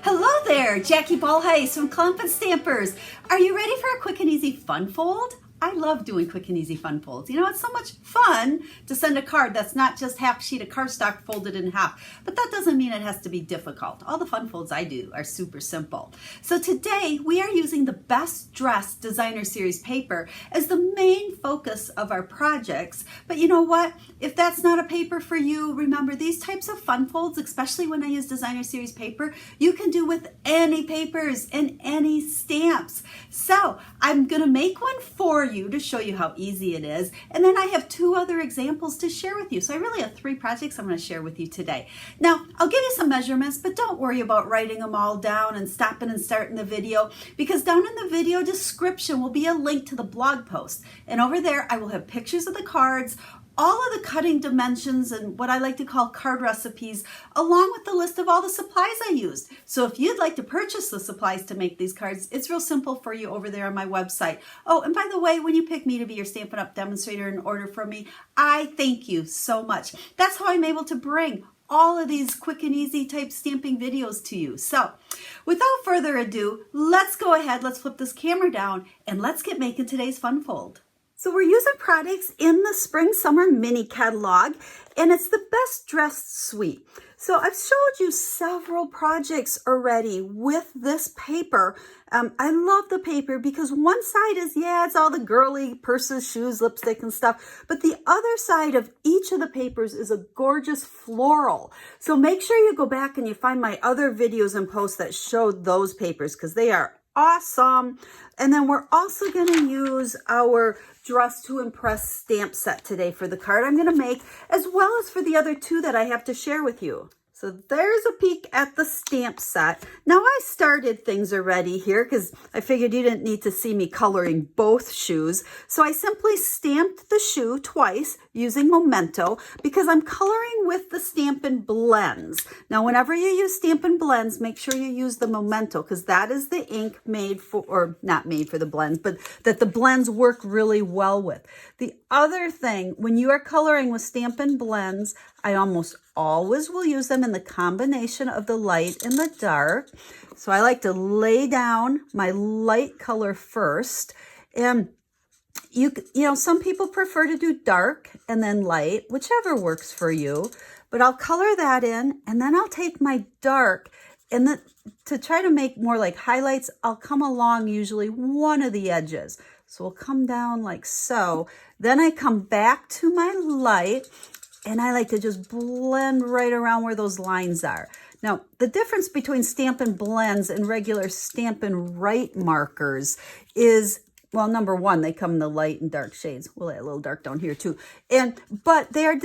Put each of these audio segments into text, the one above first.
Hello there, Jackie Bolhuis from Klompen Stampers. Are you ready for a quick and easy fun fold? I love doing quick and easy fun folds. You know, it's so much fun to send a card that's not just half a sheet of cardstock folded in half, but that doesn't mean it has to be difficult. All the fun folds I do are super simple. So today we are using the Best Dressed Designer Series paper as the main focus of our projects. But you know what? If that's not a paper for you, remember these types of fun folds, especially when I use Designer Series paper, you can do with any papers and any stamps. So I'm gonna make one for you to show you how easy it is. And then I have two other examples to share with you. So I really have three projects I'm going to share with you today. Now, I'll give you some measurements, but don't worry about writing them all down and stopping and starting the video, because down in the video description will be a link to the blog post. And over there, I will have pictures of the cards, all of the cutting dimensions and what I like to call card recipes, along with the list of all the supplies I used. So if you'd like to purchase the supplies to make these cards, it's real simple for you over there on my website. Oh, and by the way, when you pick me to be your Stampin' Up! Demonstrator and order from me, I thank you so much. That's how I'm able to bring all of these quick and easy type stamping videos to you. So without further ado, let's go ahead, let's flip this camera down, and let's get making today's fun fold. So we're using products in the Spring Summer Mini Catalog, and it's the Best Dressed Suite. So I've showed you several projects already with this paper. I love the paper because one side is, yeah, it's all the girly purses, shoes, lipstick, and stuff. But the other side of each of the papers is a gorgeous floral. So make sure you go back and you find my other videos and posts that showed those papers because they are awesome. And then we're also going to use our Dress to Impress stamp set today for the card I'm going to make, as well as for the other two that I have to share with you. So there's a peek at the stamp set. Now I started things already here because I figured you didn't need to see me coloring both shoes. So I simply stamped the shoe twice using Memento because I'm coloring with the Stampin' Blends. Now whenever you use Stampin' Blends, make sure you use the Memento because that is the ink made for, or not made for the blends, but that the blends work really well with. The other thing, when you are coloring with Stampin' Blends, I almost always will use them in the combination of the light and the dark. So I like to lay down my light color first. And you know, some people prefer to do dark and then light, whichever works for you. But I'll color that in, and then I'll take my dark, and then to try to make more like highlights, I'll come along usually one of the edges. So we'll come down like so. Then I come back to my light, and I like to just blend right around where those lines are. Now, the difference between Stampin' Blends and regular Stampin' Write markers is, well, number one, they come in the light and dark shades. We'll add a little dark down here too. But they're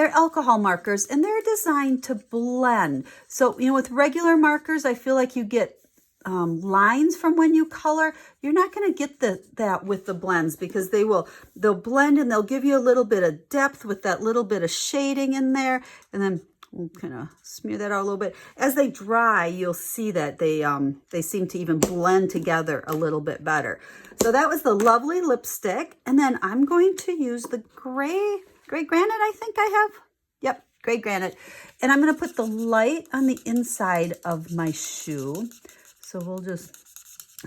alcohol markers, and they're designed to blend. So, you know, with regular markers, I feel like you get lines from when you color. You're not going to get that with the blends because they'll blend and they'll give you a little bit of depth with that little bit of shading in there. And then we'll kind of smear that out a little bit. As they dry, you'll see that they seem to even blend together a little bit better. So that was the lovely lipstick. And then I'm going to use the gray granite, I think I have. Yep, gray granite. And I'm going to put the light on the inside of my shoe. So we'll just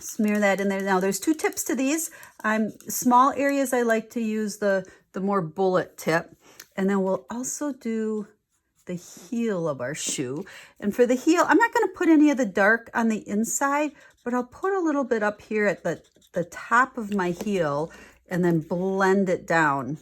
smear that in there. Now there's two tips to these. Small areas I like to use the more bullet tip. And then we'll also do the heel of our shoe. And for the heel, I'm not going to put any of the dark on the inside, but I'll put a little bit up here at the top of my heel and then blend it down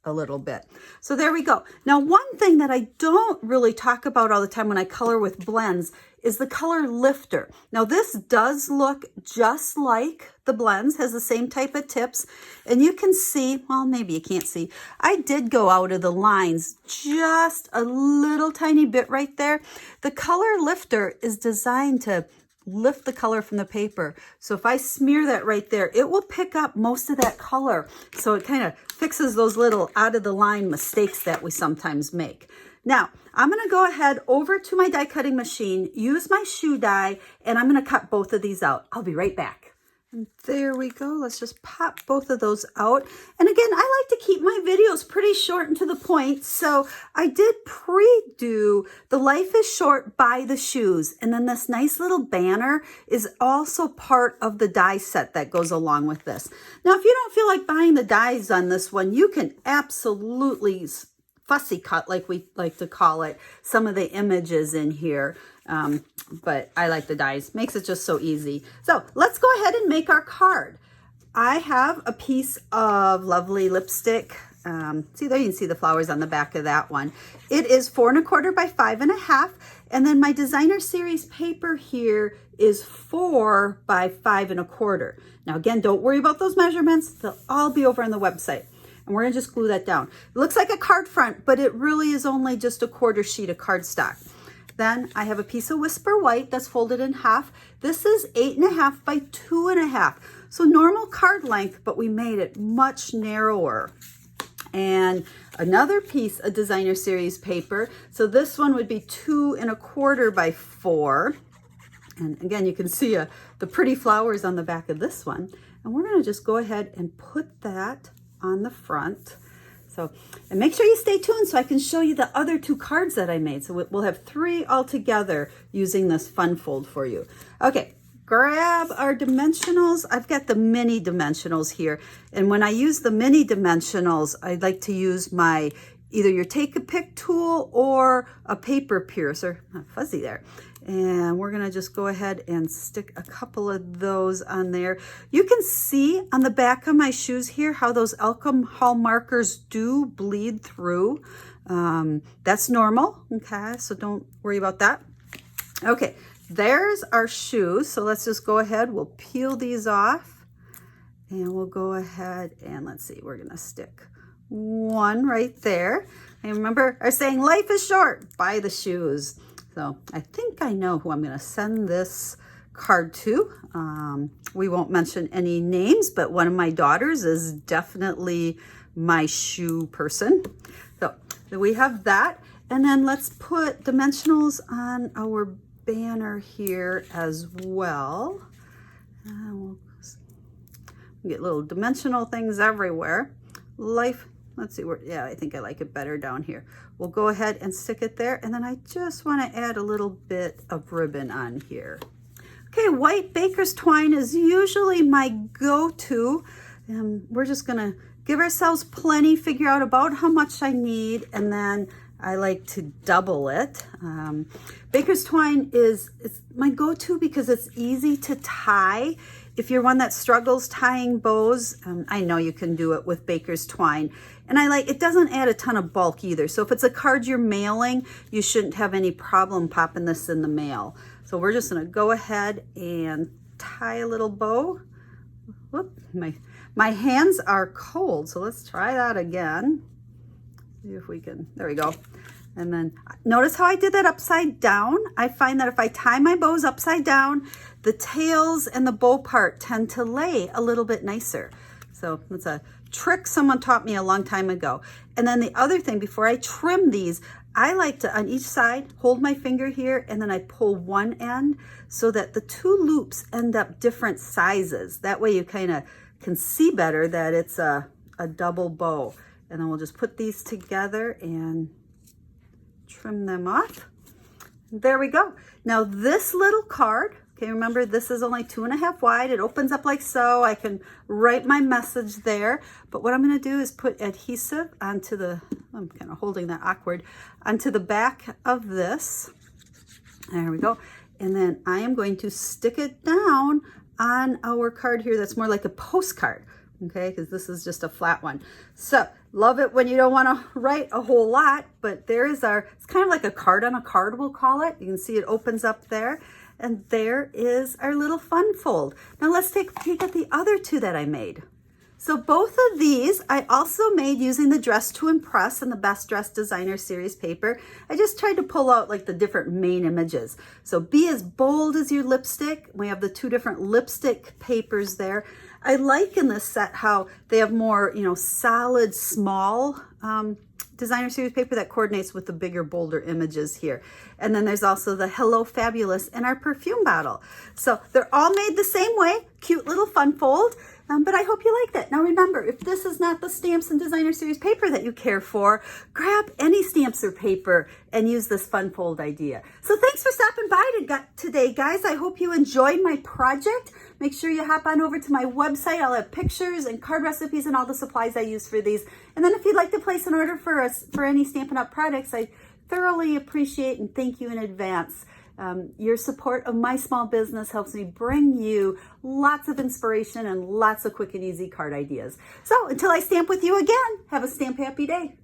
a little bit. So there we go. Now, one thing that I don't really talk about all the time when I color with blends is the color lifter. Now, this does look just like the blends, has the same type of tips. And you can see, well, maybe you can't see, I did go out of the lines just a little tiny bit right there. The color lifter is designed to lift the color from the paper. So if I smear that right there, it will pick up most of that color. So it kind of fixes those little out of the line mistakes that we sometimes make. Now, I'm going to go ahead over to my die cutting machine, use my shoe die, and I'm going to cut both of these out. I'll be right back. And there we go. Let's just pop both of those out. And again, I like to keep my videos pretty short and to the point. So I did pre-do the Life is Short by the shoes. And then this nice little banner is also part of the die set that goes along with this. Now, if you don't feel like buying the dies on this one, you can absolutely fussy cut, like we like to call it, some of the images in here. But I like the dies. Makes it just so easy. So let's go ahead and make our card. I have a piece of lovely lipstick. See there, you can see the flowers on the back of that one. It is 4 1/4 by 5 1/2. And then my designer series paper here is 4 by 5 1/4. Now again, don't worry about those measurements. They'll all be over on the website. And we're gonna just glue that down. It looks like a card front, but it really is only just a 1/4 sheet of cardstock. Then I have a piece of Whisper White that's folded in half. This is 8 1/2 by 2 1/2. So normal card length, but we made it much narrower. And another piece of designer series paper. So this one would be 2 1/4 by 4. And again, you can see the pretty flowers on the back of this one. And we're gonna just go ahead and put that on the front. So, and make sure you stay tuned so I can show you the other 2 cards that I made. So we'll have 3 all together using this fun fold for you. Okay, grab our dimensionals. I've got the mini dimensionals here. And when I use the mini dimensionals, I like to use my, either your take a pick tool or a paper piercer. Fuzzy there. And we're gonna just go ahead and stick a couple of those on there. You can see on the back of my shoes here how those alcohol markers do bleed through. That's normal, okay? So don't worry about that. Okay, there's our shoes. So let's just go ahead, we'll peel these off and we'll go ahead and let's see, we're gonna stick one right there. And remember, I'm saying life is short, buy the shoes. So I think I know who I'm going to send this card to. We won't mention any names, but one of my daughters is definitely my shoe person. So we have that. And then let's put dimensionals on our banner here as well. We'll get little dimensional things everywhere. Life. Let's see where, yeah, I think I like it better down here. We'll go ahead and stick it there. And then I just want to add a little bit of ribbon on here. Okay, white baker's twine is usually my go-to. We're just going to give ourselves plenty, figure out about how much I need, and then I like to double it. Baker's twine is my go-to because it's easy to tie. If you're one that struggles tying bows, I know you can do it with baker's twine. And it doesn't add a ton of bulk either. So if it's a card you're mailing, you shouldn't have any problem popping this in the mail. So we're just gonna go ahead and tie a little bow. Whoop, my hands are cold, so let's try that again. See if we can, there we go. And then notice how I did that upside down. I find that if I tie my bows upside down, the tails and the bow part tend to lay a little bit nicer. So that's a trick someone taught me a long time ago. And then the other thing, before I trim these, I like to, on each side, hold my finger here and then I pull one end so that the 2 loops end up different sizes. That way you kind of can see better that it's a double bow. And then we'll just put these together and trim them off. There we go. Now this little card, okay, remember this is only 2 1/2 wide. It opens up like so. I can write my message there. But what I'm going to do is put adhesive onto the, I'm kind of holding that awkward, onto the back of this. There we go. And then I am going to stick it down on our card here that's more like a postcard. Okay, because this is just a flat one. So love it when you don't want to write a whole lot, but there is our, it's kind of like a card on a card, we'll call it. You can see it opens up there, and there is our little fun fold. Now let's take a peek at the other 2 that I made. So both of these I also made using the Dress to Impress and the Best Dressed Designer Series paper. I just tried to pull out like the different main images. So be as bold as your lipstick. We have the 2 different lipstick papers there. I like in this set how they have more, solid, small designer series paper that coordinates with the bigger, bolder images here. And then there's also the Hello Fabulous in our perfume bottle. So they're all made the same way, cute little fun fold. But I hope you liked it. Now remember, if this is not the stamps and designer series paper that you care for, grab any stamps or paper and use this fun fold idea. So thanks for stopping by today, guys. I hope you enjoyed my project. Make sure you hop on over to my website. I'll have pictures and card recipes and all the supplies I use for these. And then if you'd like to place an order for any Stampin' Up! Products, I thoroughly appreciate and thank you in advance. Your support of my small business helps me bring you lots of inspiration and lots of quick and easy card ideas. So until I stamp with you again, have a stamp happy day.